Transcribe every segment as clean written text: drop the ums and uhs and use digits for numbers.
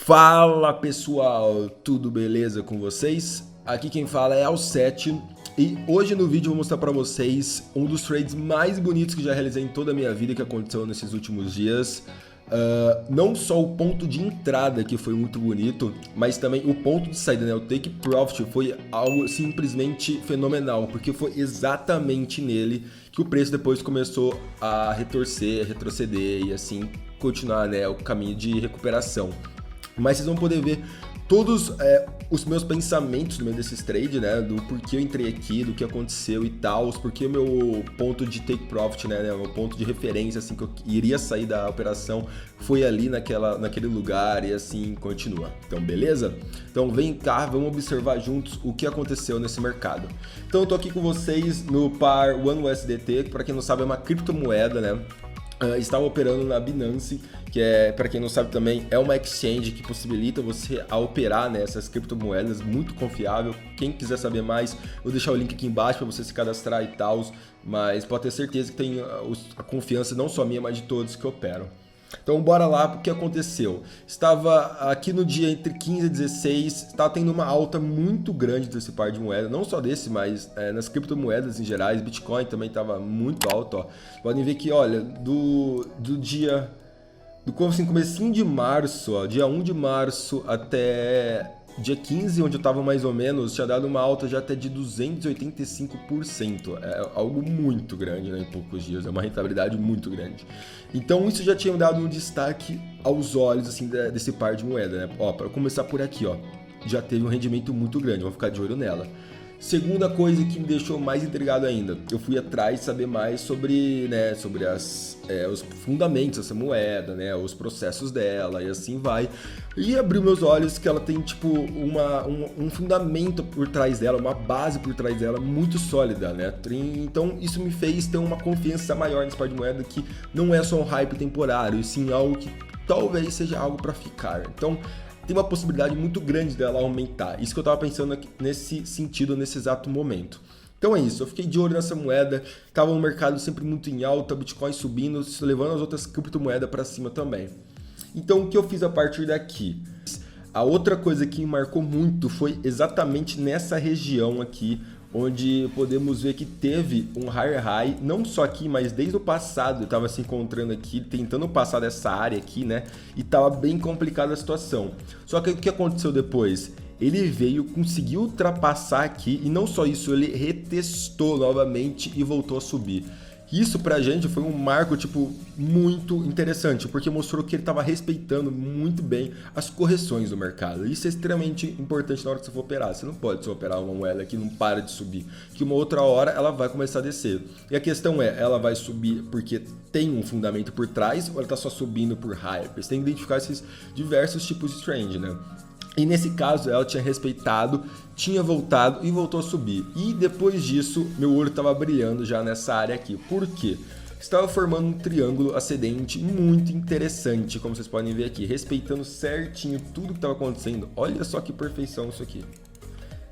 Fala pessoal, tudo beleza com vocês? Aqui quem fala é Alcete e hoje no vídeo eu vou mostrar pra vocês um dos trades mais bonitos que já realizei em toda a minha vida que aconteceu nesses últimos dias. Não só o ponto de entrada que foi muito bonito, mas também o ponto de saída, né? O take profit foi algo simplesmente fenomenal, porque foi exatamente nele que o preço depois começou a retorcer, a retroceder e assim continuar, né, o caminho de recuperação. Mas vocês vão poder ver todos os meus pensamentos no meio desses trades, né? Do porquê eu entrei aqui, do que aconteceu e tal, porque o meu ponto de take profit, né? O meu ponto de referência, assim, que eu iria sair da operação foi ali naquele lugar e assim continua. Então, beleza? Então, vem cá, vamos observar juntos o que aconteceu nesse mercado. Então, eu tô aqui com vocês no par OneUSDT, que para quem não sabe é uma criptomoeda, né? Estava operando na Binance, que para quem não sabe também, é uma exchange que possibilita você a operar nessas criptomoedas, muito confiável. Quem quiser saber mais, vou deixar o link aqui embaixo para você se cadastrar e tal, mas pode ter certeza que tem a confiança não só minha, mas de todos que operam. Então bora lá, o que aconteceu? Estava aqui no dia entre 15 e 16, estava tendo uma alta muito grande desse par de moeda, não só desse, mas nas criptomoedas em geral, Bitcoin também estava muito alto, ó. Podem ver que, olha, do comecinho de março, ó, dia 1 de março até dia 15, onde eu estava mais ou menos, tinha dado uma alta já até de 285%. É algo muito grande, né, em poucos dias, é uma rentabilidade muito grande. Então isso já tinha dado um destaque aos olhos assim desse par de moeda, né? Ó, para começar por aqui, ó, já teve um rendimento muito grande, vou ficar de olho nela. Segunda coisa que me deixou mais intrigado ainda, eu fui atrás de saber mais sobre, né, sobre os fundamentos dessa moeda, né, os processos dela e assim vai. E abriu meus olhos que ela tem tipo um fundamento por trás dela, uma base por trás dela muito sólida, né? Então isso me fez ter uma confiança maior nesse par de moeda que não é só um hype temporário, e sim algo que talvez seja algo para ficar. Então tem uma possibilidade muito grande dela aumentar. Isso que eu estava pensando aqui, nesse sentido, nesse exato momento. Então é isso, eu fiquei de olho nessa moeda, estava no mercado sempre muito em alta, Bitcoin subindo, levando as outras criptomoedas para cima também. Então o que eu fiz a partir daqui? A outra coisa que me marcou muito foi exatamente nessa região aqui, onde podemos ver que teve um higher high, não só aqui, mas desde o passado eu estava se encontrando aqui, tentando passar dessa área aqui, né? E estava bem complicada a situação. Só que o que aconteceu depois? Ele veio, conseguiu ultrapassar aqui e não só isso, ele retestou novamente e voltou a subir. Isso pra gente foi um marco, tipo, muito interessante, porque mostrou que ele estava respeitando muito bem as correções do mercado. Isso é extremamente importante na hora que você for operar. Você não pode só operar uma moeda que não para de subir, que uma outra hora ela vai começar a descer. E a questão é, ela vai subir porque tem um fundamento por trás ou ela está só subindo por hype? Você tem que identificar esses diversos tipos de trend, né? E nesse caso ela tinha respeitado, tinha voltado e voltou a subir. E depois disso, meu olho estava brilhando já nessa área aqui. Por quê? Estava formando um triângulo ascendente muito interessante, como vocês podem ver aqui, respeitando certinho tudo que estava acontecendo. Olha só que perfeição isso aqui.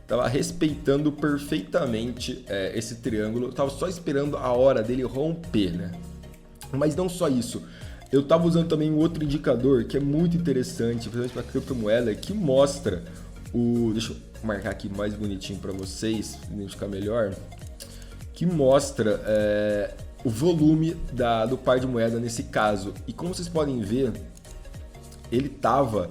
Estava respeitando perfeitamente esse triângulo, estava só esperando a hora dele romper, né? Mas não só isso. Eu estava usando também um outro indicador que é muito interessante, principalmente para criptomoeda, que mostra o... Deixa eu marcar aqui mais bonitinho para vocês, identificar melhor. Que mostra o volume do par de moeda nesse caso. E como vocês podem ver, ele estava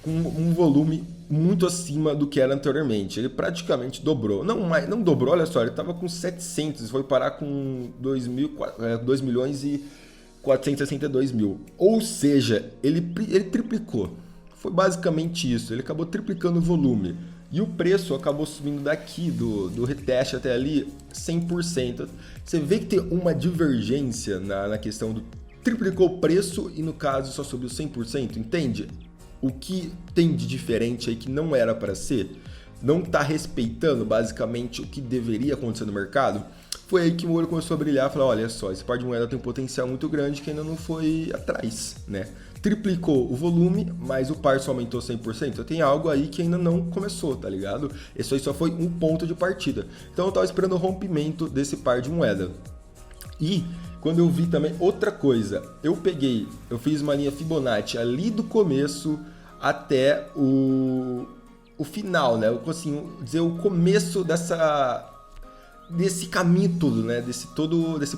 com um volume muito acima do que era anteriormente. Ele praticamente dobrou. Não dobrou, olha só, ele estava com 700, foi parar com 2 milhões e 462 mil. Ou seja, ele triplicou. Foi basicamente isso. Ele acabou triplicando o volume. E o preço acabou subindo daqui, do reteste até ali, 100%. Você vê que tem uma divergência na questão do triplicou o preço e no caso só subiu 100%, entende? O que tem de diferente aí que não era para ser? Não está respeitando basicamente o que deveria acontecer no mercado? Foi aí que o olho começou a brilhar e falou, olha só, esse par de moeda tem um potencial muito grande que ainda não foi atrás, né? Triplicou o volume, mas o par só aumentou 100%. Então tem algo aí que ainda não começou, tá ligado? Isso aí só foi um ponto de partida. Então eu estava esperando o rompimento desse par de moeda. E quando eu vi também outra coisa, eu fiz uma linha Fibonacci ali do começo até o final, né? Eu consigo dizer o começo desse caminho todo, né? Desse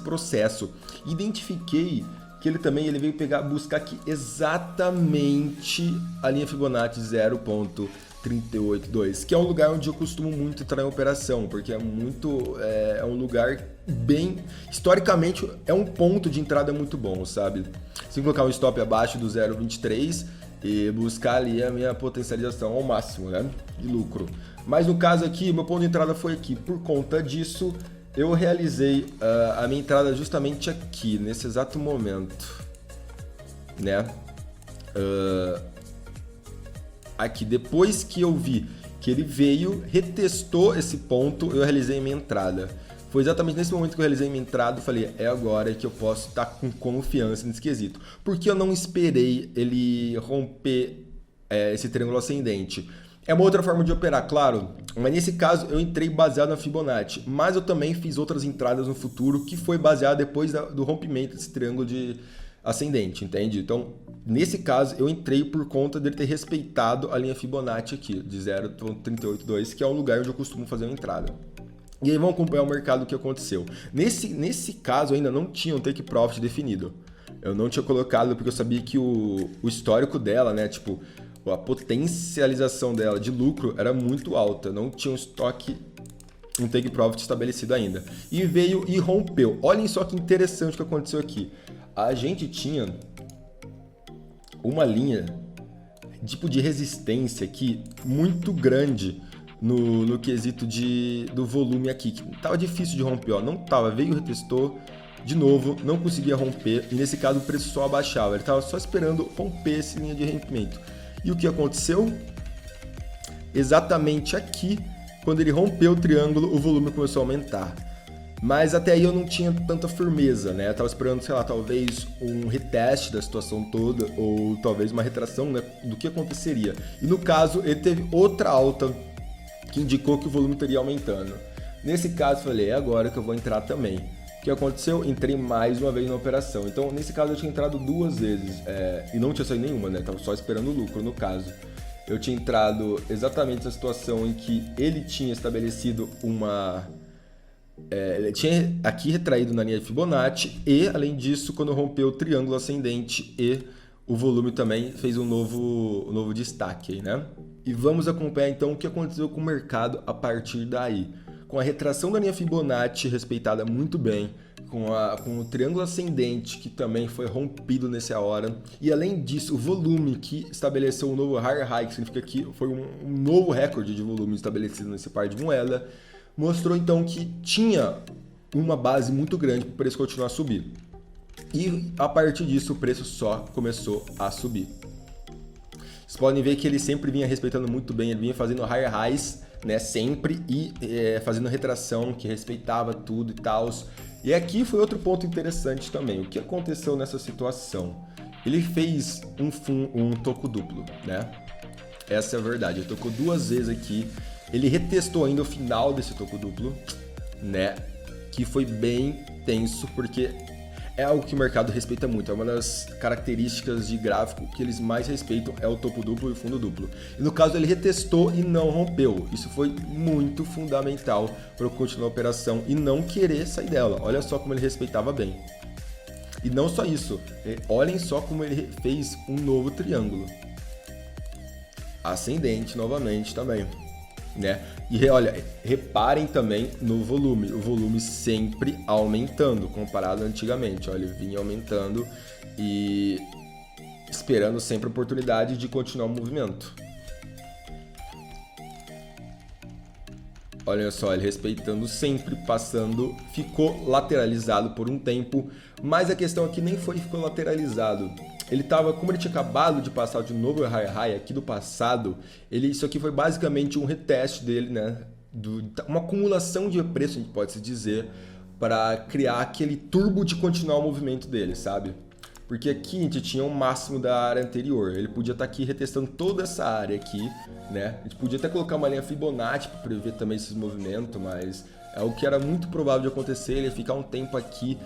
processo. Identifiquei que ele veio buscar aqui exatamente a linha Fibonacci 0,382, que é um lugar onde eu costumo muito entrar em operação, porque é um lugar bem, historicamente, é um ponto de entrada muito bom, sabe? Se colocar um stop abaixo do 0,23 e buscar ali a minha potencialização ao máximo, né, de lucro. Mas no caso aqui, meu ponto de entrada foi aqui. Por conta disso, eu realizei a minha entrada justamente aqui, nesse exato momento, né? Aqui, depois que eu vi que ele veio, retestou esse ponto, eu realizei minha entrada. Foi exatamente nesse momento que eu realizei minha entrada, eu falei, é agora que eu posso estar com confiança nesse quesito. Porque eu não esperei ele romper esse triângulo ascendente. É uma outra forma de operar, claro, mas nesse caso eu entrei baseado na Fibonacci, mas eu também fiz outras entradas no futuro que foi baseado depois do rompimento desse triângulo de ascendente, entende? Então, nesse caso, eu entrei por conta dele ter respeitado a linha Fibonacci aqui, de 0,382, que é o lugar onde eu costumo fazer uma entrada. E aí vamos acompanhar o mercado, o que aconteceu. Nesse caso, eu ainda não tinha um take profit definido. Eu não tinha colocado porque eu sabia que o histórico dela, né, tipo, a potencialização dela de lucro era muito alta, não tinha um take profit estabelecido ainda. E veio e rompeu. Olhem só que interessante o que aconteceu aqui. A gente tinha uma linha tipo de resistência aqui muito grande no quesito do volume aqui, que tava difícil de romper, ó. Não tava, veio, retestou de novo, não conseguia romper, e nesse caso o preço só abaixava, ele tava só esperando romper essa linha de rompimento. E o que aconteceu? Exatamente aqui, quando ele rompeu o triângulo, o volume começou a aumentar. Mas até aí eu não tinha tanta firmeza, né? Eu tava esperando, sei lá, talvez um reteste da situação toda, ou talvez uma retração, né, do que aconteceria. E no caso, ele teve outra alta que indicou que o volume estaria aumentando. Nesse caso, eu falei, é agora que eu vou entrar também. O que aconteceu? Entrei mais uma vez na operação. Então, nesse caso, eu tinha entrado duas vezes, e não tinha saído nenhuma, né? Tava só esperando o lucro, no caso. Eu tinha entrado exatamente nessa situação em que ele tinha estabelecido ele tinha aqui retraído na linha de Fibonacci e, além disso, quando rompeu o triângulo ascendente e o volume também fez um novo destaque aí, né? E vamos acompanhar então o que aconteceu com o mercado a partir daí. Com a retração da linha Fibonacci respeitada muito bem, com o triângulo ascendente que também foi rompido nessa hora, e além disso o volume que estabeleceu um novo higher high, que significa que foi um novo recorde de volume estabelecido nesse par de moeda, mostrou então que tinha uma base muito grande para o preço continuar a subir. E a partir disso o preço só começou a subir. Vocês podem ver que ele sempre vinha respeitando muito bem, ele vinha fazendo higher highs, né, sempre, e fazendo retração que respeitava tudo e tal. E aqui foi outro ponto interessante também. O que aconteceu nessa situação? Ele fez um toco duplo, né? Essa é a verdade. Ele tocou duas vezes aqui. Ele retestou ainda o final desse toco duplo, né? Que foi bem tenso, porque é algo que o mercado respeita muito. É uma das características de gráfico que eles mais respeitam, é o topo duplo e o fundo duplo. E no caso ele retestou e não rompeu. Isso foi muito fundamental para eu continuar a operação e não querer sair dela. Olha só como ele respeitava bem. E não só isso, olhem só como ele fez um novo triângulo. Ascendente novamente também, né? E olha, reparem também no volume, o volume sempre aumentando comparado antigamente. Olha, ele vinha aumentando e esperando sempre a oportunidade de continuar o movimento. Olha só, ele respeitando sempre, passando, ficou lateralizado por um tempo, mas a questão aqui nem ficou lateralizado. Ele tava, como ele tinha acabado de passar de novo o high high aqui do passado, isso aqui foi basicamente um reteste dele, né? Uma acumulação de preço, a gente pode se dizer, para criar aquele turbo de continuar o movimento dele, sabe? Porque aqui a gente tinha o máximo da área anterior. Ele podia estar aqui retestando toda essa área aqui, né? A gente podia até colocar uma linha Fibonacci para prever também esses movimentos, mas é o que era muito provável de acontecer. Ele ia ficar um tempo aqui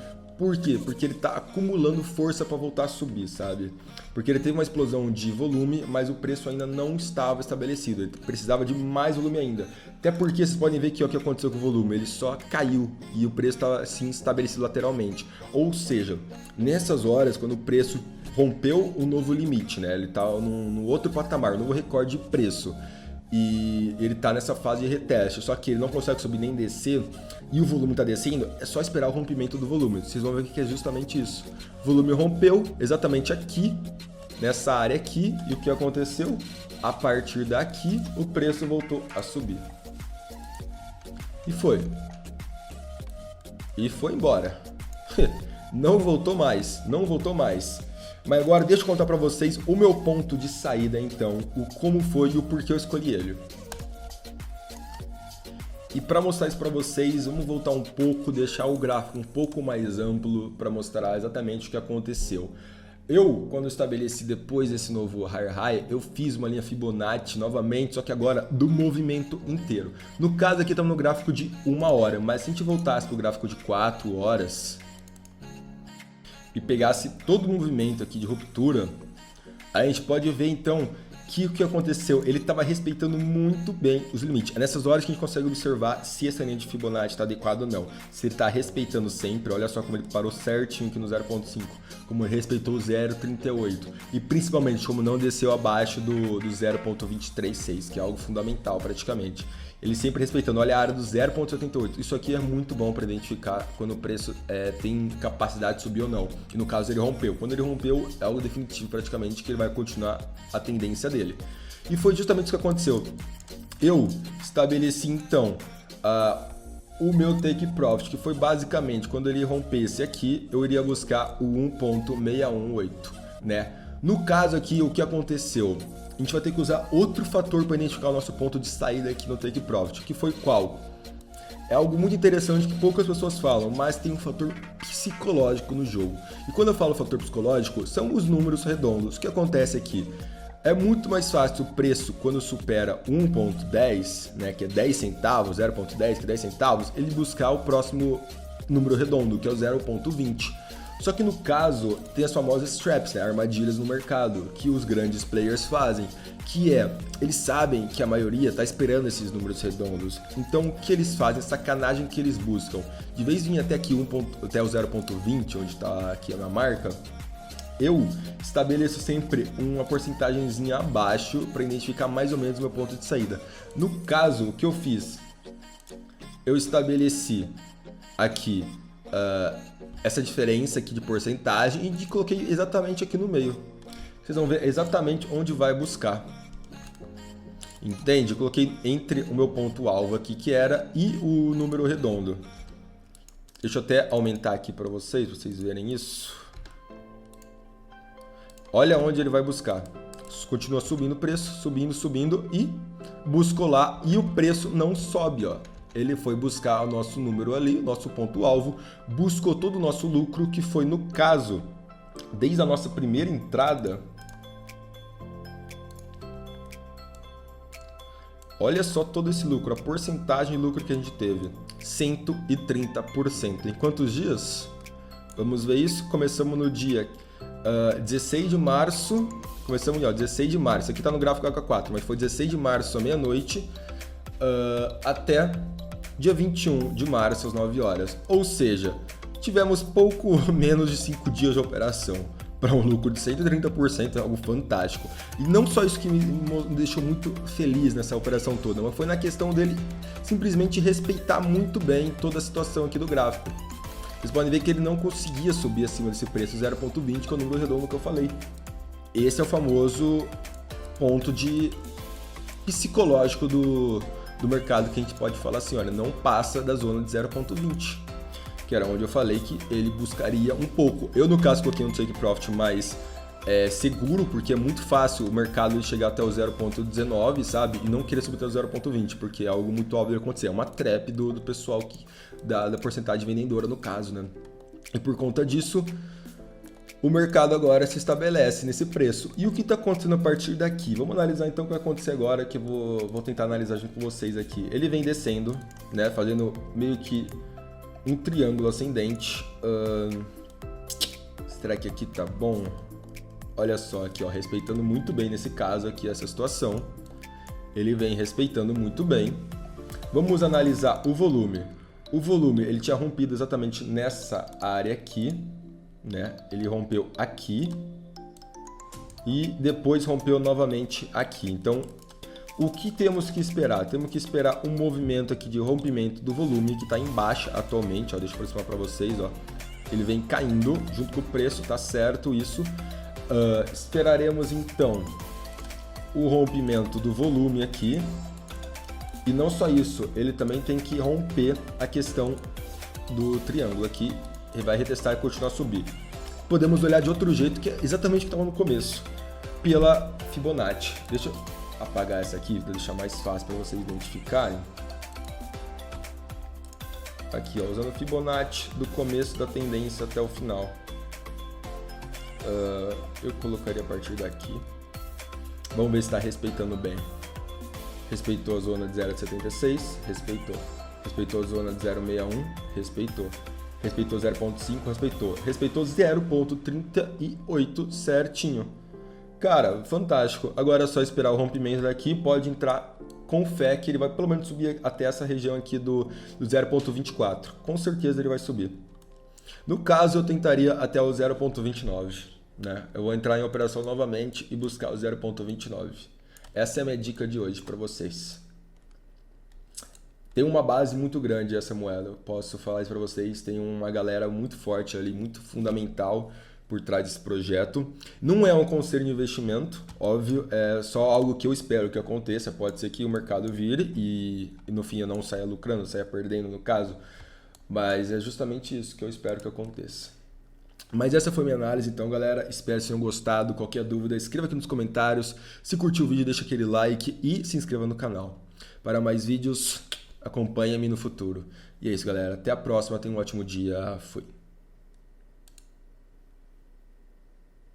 Por quê? Porque ele está acumulando força para voltar a subir, sabe? Porque ele teve uma explosão de volume, mas o preço ainda não estava estabelecido. Ele precisava de mais volume ainda. Até porque vocês podem ver que o que aconteceu com o volume, ele só caiu e o preço estava assim estabelecido lateralmente. Ou seja, nessas horas, quando o preço rompeu o novo limite, né? Ele está no outro patamar, novo recorde de preço. E ele está nessa fase de reteste, só que ele não consegue subir nem descer e o volume está descendo, é só esperar o rompimento do volume. Vocês vão ver que é justamente isso. O volume rompeu exatamente aqui, nessa área aqui, e o que aconteceu? A partir daqui, o preço voltou a subir. E foi. E foi embora. Não voltou mais, não voltou mais. Mas agora deixa eu contar para vocês o meu ponto de saída então, o como foi e o porquê eu escolhi ele. E para mostrar isso para vocês, vamos voltar um pouco, deixar o gráfico um pouco mais amplo para mostrar exatamente o que aconteceu. Eu, quando estabeleci depois desse novo Higher High, eu fiz uma linha Fibonacci novamente, só que agora do movimento inteiro. No caso aqui estamos no gráfico de 1 hora, mas se a gente voltasse para o gráfico de 4 horas... e pegasse todo o movimento aqui de ruptura, a gente pode ver então que o que aconteceu, ele estava respeitando muito bem os limites. É nessas horas que a gente consegue observar se essa linha de Fibonacci está adequada ou não. Se ele está respeitando sempre, olha só como ele parou certinho aqui no 0.5, como ele respeitou o 0.38 e principalmente como não desceu abaixo do 0.236, que é algo fundamental praticamente. Ele sempre respeitando, olha a área do 0.78. Isso aqui é muito bom para identificar quando o preço tem capacidade de subir ou não. E no caso ele rompeu. Quando ele rompeu, é algo definitivo praticamente que ele vai continuar a tendência dele. E foi justamente isso que aconteceu. Eu estabeleci então o meu take profit, que foi basicamente quando ele rompesse aqui, eu iria buscar o 1.618, né? No caso aqui, o que aconteceu? A gente vai ter que usar outro fator para identificar o nosso ponto de saída aqui no Take Profit, que foi qual? É algo muito interessante que poucas pessoas falam, mas tem um fator psicológico no jogo. E quando eu falo fator psicológico, são os números redondos. O que acontece aqui? É muito mais fácil o preço, quando supera 1.10, né, que é 10 centavos, 0.10, que é 10 centavos, ele buscar o próximo número redondo, que é o 0.20. Só que no caso, tem as famosas traps, né, armadilhas no mercado, que os grandes players fazem, que é, eles sabem que a maioria está esperando esses números redondos, então o que eles fazem, a sacanagem que eles buscam, de vez em vir até aqui até o 0.20, onde está aqui a minha marca, eu estabeleço sempre uma porcentagemzinha abaixo para identificar mais ou menos o meu ponto de saída. No caso, o que eu fiz? Eu estabeleci aqui essa diferença aqui de porcentagem e coloquei exatamente aqui no meio. Vocês vão ver exatamente onde vai buscar. Entende? Eu coloquei entre o meu ponto-alvo aqui, que era, e o número redondo. Deixa eu até aumentar aqui para vocês verem isso. Olha onde ele vai buscar. Continua subindo o preço, subindo e buscou lá. E o preço não sobe, ó. Ele foi buscar o nosso número ali, o nosso ponto-alvo, buscou todo o nosso lucro, que foi, no caso, desde a nossa primeira entrada. Olha só todo esse lucro, a porcentagem de lucro que a gente teve, 130%. Em quantos dias? Vamos ver isso. Começamos no dia 16 de março, começamos, ó, 16 de março, aqui está no gráfico H4, mas foi 16 de março à meia-noite, até dia 21 de março às 9 horas. Ou seja, tivemos pouco menos de 5 dias de operação. Para um lucro de 130% é algo fantástico. E não só isso que me deixou muito feliz nessa operação toda, mas foi na questão dele simplesmente respeitar muito bem toda a situação aqui do gráfico. Vocês podem ver que ele não conseguia subir acima desse preço 0.20, que é o número redondo que eu falei. Esse é o famoso ponto de psicológico do mercado, que a gente pode falar assim, olha, não passa da zona de 0.20, que era onde eu falei que ele buscaria um pouco. Eu, no caso, coloquei um take profit mais seguro, porque é muito fácil o mercado chegar até o 0.19, sabe? E não querer subir até o 0.20, porque é algo muito óbvio de acontecer. É uma trap do pessoal da porcentagem vendedora, no caso, né? E por conta disso, o mercado agora se estabelece nesse preço. E o que está acontecendo a partir daqui? Vamos analisar então o que vai acontecer agora, que eu vou tentar analisar junto com vocês aqui. Ele vem descendo, né? Fazendo meio que um triângulo ascendente. Será que aqui tá bom? Olha só aqui, ó, respeitando muito bem nesse caso aqui essa situação. Ele vem respeitando muito bem. Vamos analisar o volume. O volume, ele tinha rompido exatamente nessa área aqui, né? Ele rompeu aqui e depois rompeu novamente aqui. Então, o que temos que esperar? Temos que esperar um movimento aqui de rompimento do volume, que está em baixa atualmente. Ó, deixa eu aproximar para vocês. Ó. Ele vem caindo junto com o preço, tá certo isso. Esperaremos, então, o rompimento do volume aqui. E não só isso, ele também tem que romper a questão do triângulo aqui. Ele vai retestar e continuar a subir. Podemos olhar de outro jeito, que é exatamente o que estava no começo, pela Fibonacci. Deixa eu apagar essa aqui para deixar mais fácil para vocês identificarem. Aqui, ó, usando Fibonacci do começo da tendência até o final. Eu colocaria a partir daqui. Vamos ver se está respeitando bem. Respeitou a zona de 0,76, respeitou. Respeitou a zona de 0,61, respeitou. Respeitou 0,5, respeitou. Respeitou 0,38 certinho. Cara, fantástico. Agora é só esperar o rompimento daqui. Pode entrar com fé que ele vai pelo menos subir até essa região aqui do 0,24. Com certeza ele vai subir. No caso, eu tentaria até o 0,29. Né? Eu vou entrar em operação novamente e buscar o 0,29. Essa é a minha dica de hoje para vocês. Tem uma base muito grande essa moeda, eu posso falar isso para vocês. Tem uma galera muito forte ali, muito fundamental por trás desse projeto. Não é um conselho de investimento, óbvio, é só algo que eu espero que aconteça. Pode ser que o mercado vire e no fim eu não saia lucrando, saia perdendo no caso. Mas é justamente isso que eu espero que aconteça. Mas essa foi minha análise, então galera, espero que tenham gostado. Qualquer dúvida, escreva aqui nos comentários. Se curtiu o vídeo, deixa aquele like e se inscreva no canal. Para mais vídeos, acompanhe-me no futuro. E é isso galera, até a próxima, tenha um ótimo dia, fui.